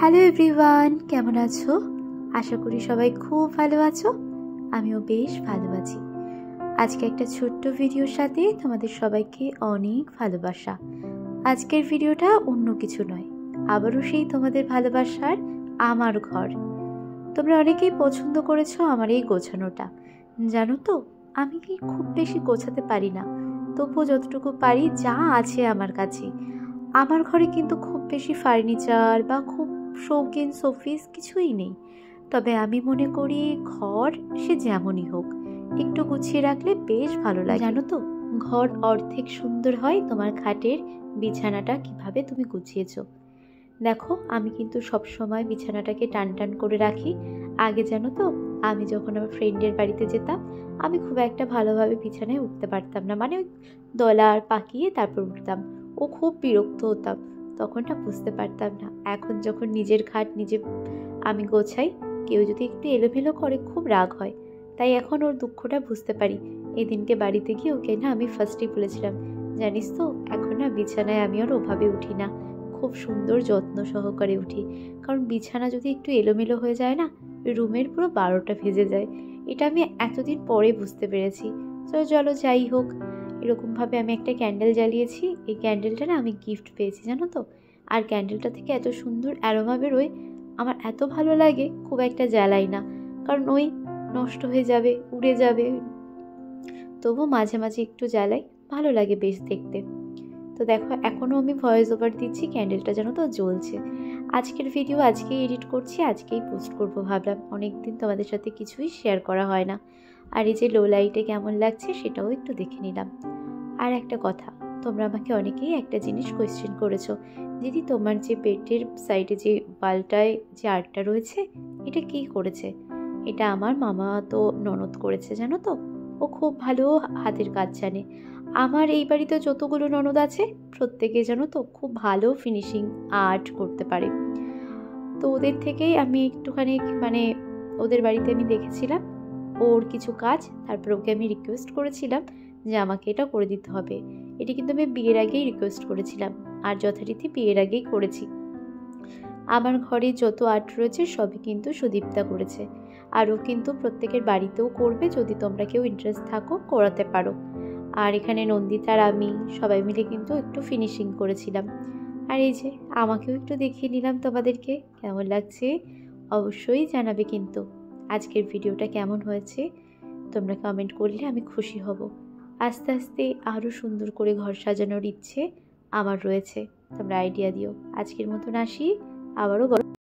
Hello everyone, কেমন আছো? আশা করি সবাই খুব ভালো আছো। আমিও বেশ ভালো আছি। আজকে একটা ছোট্ট ভিডিওর সাথে তোমাদের সবাইকে অনেক ভালোবাসা। আজকের ভিডিওটা অন্য কিছু নয়, আবারও সেই তোমাদের ভালোবাসার আমার ঘর। তোমরা অনেকেই পছন্দ করেছো আমার এই গোছানোটা। জানো তো, আমি কি খুব বেশি গোছাতে পারি না, তবুও যতটুকু পারি যা আছে আমার কাছে। আমার ঘরে কিন্তু খুব বেশি ফার্নিচার বা খুব শৌখিন শোপিস কিছুই নেই। তবে আমি মনে করি ঘর সে যেমনই হোক, একটু গুছিয়ে রাখলে বেশ ভালো লাগে। জানো তো, ঘর অর্ধেক সুন্দর হয় তোমার খাটের বিছানাটা কিভাবে তুমি গুছিয়েছো। দেখো, আমি কিন্তু সব সময় বিছানাটাকে টান টান করে রাখি। আগে জানো তো, আমি যখন আমার ফ্রেন্ডের বাড়িতে যেতাম, আমি খুব একটা ভালোভাবে বিছানায় উঠতে পারতাম না, মানে ওই দলার পাকিয়ে তারপর উঠতাম। ও খুব বিরক্ত হতাম, তখনটা বুঝতে পারতাম না। এখন যখন নিজের খাট নিজে আমি গোছাই, কেউ যদি একটু এলোমেলো করে খুব রাগ হয়। তাই এখন ওর দুঃখটা বুঝতে পারি। এদিনকে বাড়িতে গিয়ে ওকে না আমি ফার্স্টেই বলেছিলাম, জানিস তো, এখন না বিছানায় আমি আর ওভাবে উঠি না, খুব সুন্দর যত্ন সহকারে উঠি। কারণ বিছানা যদি একটু এলোমেলো হয়ে যায় না, রুমের পুরো 12টা ভেজে যায়। এটা আমি এতদিন পরে বুঝতে পেরেছি। তো চলো যাই হোক, এরকমভাবে আমি একটা ক্যান্ডেল জ্বালিয়েছি। এই ক্যান্ডেলটা না আমি গিফট পেয়েছি, জানো তো। আর ক্যান্ডেলটা থেকে এত সুন্দর অ্যারোমা বেরোয়, আমার এত ভালো লাগে। খুব একটা জ্বালাই না, কারণ ওই নষ্ট হয়ে যাবে, উড়ে যাবে। তবু মাঝে মাঝে একটু জ্বালাই, ভালো লাগে বেশ দেখতে। তো দেখো, এখনও আমি ভয়েস ওভার দিচ্ছি, ক্যান্ডেলটা যেন তো জ্বলছে। আজকের ভিডিও আজকেই এডিট করছি, আজকেই পোস্ট করবো ভাবলাম। অনেকদিন তোমাদের সাথে কিছুই শেয়ার করা হয় না। আর এই যে লো লাইটে কেমন লাগছে সেটাও একটু দেখে নিলাম। আর একটা কথা, তোমরা আমাকে অনেকেই একটা জিনিস কোয়েশ্চেন করেছো, দিদি তোমার যে বেডের সাইডে যে ওয়ালটায় যে আর্টটা রয়েছে, এটা কে করেছে? এটা আমার মামা তো ননদ করেছে, জানো তো। ও খুব ভালো হাতের কাজ জানে। আমার এই বাড়িতে যতগুলো ননদ আছে, প্রত্যেকে জানো তো খুব ভালো ফিনিশিং আর্ট করতে পারে। তো ওদের থেকেই আমি একটুখানি মানে ওদের বাড়িতে আমি দেখেছিলাম ওর কিছু কাজ, তারপর ওকে আমি রিকোয়েস্ট করেছিলাম যে আমাকে এটা করে দিতে হবে। এটি কিন্তু আমি বিয়ের আগেই রিকোয়েস্ট করেছিলাম, আর যথারীতি বিয়ের আগেই করেছি। আমার ঘরে যত আর্ট রয়েছে সবই কিন্তু সুদীপ্তা করেছে। আর ও কিন্তু প্রত্যেকের বাড়িতেও করবে, যদি তোমরা কেউ ইন্টারেস্ট থাকো করাতে পারো। আর এখানে নন্দিতার আমি সবাই মিলে কিন্তু একটু ফিনিশিং করেছিলাম। আর এই যে আমাকেও একটু দেখিয়ে নিলাম তোমাদেরকে, কেমন লাগছে অবশ্যই জানাবে কিন্তু। আজকের ভিডিওটা কেমন হয়েছে তোমরা কমেন্ট করলে আমি খুশি হব। আস্তে আস্তে আরও সুন্দর করে ঘর সাজানোর ইচ্ছে আমার রয়েছে, তোমরা আইডিয়া দিও। আজকের মতন আসি, আবারও